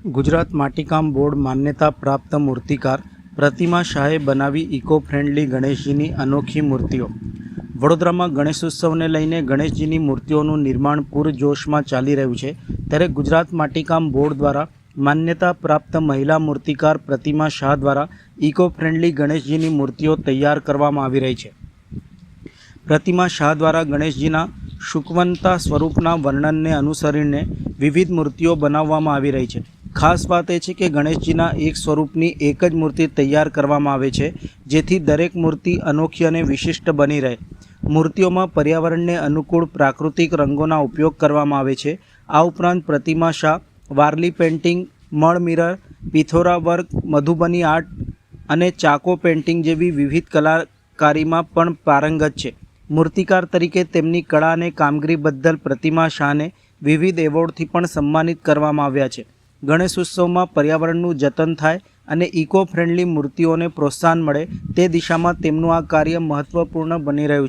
ગુજરાત માટીકામ બોર્ડ માન્યતા પ્રાપ્ત મૂર્તિકાર પ્રતિમા શાહે બનાવી ઇકો ફ્રેન્ડલી ગણેશજીની અનોખી મૂર્તિઓ। વડોદરામાં ગણેશોત્સવને લઈને ગણેશજીની મૂર્તિઓનું નિર્માણ પૂરજોશમાં ચાલી રહ્યું છે, ત્યારે ગુજરાત માટીકામ બોર્ડ દ્વારા માન્યતા પ્રાપ્ત મહિલા મૂર્તિકાર પ્રતિમા શાહ દ્વારા ઇકો ફ્રેન્ડલી ગણેશજીની મૂર્તિઓ તૈયાર કરવામાં આવી રહી છે। પ્રતિમા શાહ દ્વારા ગણેશજીના શુકવંતા સ્વરૂપના વર્ણનને અનુસરીને વિવિધ મૂર્તિઓ બનાવવામાં આવી રહી છે। ખાસ વાત એ છે કે ગણેશજીના એક સ્વરૂપની એક જ મૂર્તિ તૈયાર કરવામાં આવે છે, જેથી દરેક મૂર્તિ અનોખી અને વિશિષ્ટ બની રહે। મૂર્તિઓમાં પર્યાવરણને અનુકૂળ પ્રાકૃતિક રંગોના ઉપયોગ કરવામાં આવે છે। આ ઉપરાંત પ્રતિમા શાહ વારલી પેઇન્ટિંગ, મળ mirror, Pithora work, Madhubani art અને ચાકો પેઇન્ટિંગ જેવી વિવિધ કલાકારીમાં પણ પારંગત છે। મૂર્તિકાર તરીકે તેમની કળા અને કામગીરી બદલ પ્રતિમા શાહને વિવિધ એવોર્ડથી પણ સન્માનિત કરવામાં આવ્યા છે। ગણેશોત્સવમાં પર્યાવરણનું જતન થાય અને ઇકો ફ્રેન્ડલી મૂર્તિઓને પ્રોત્સાહન મળે તે દિશામાં તેમનું આ કાર્ય મહત્વપૂર્ણ બની રહ્યું છે।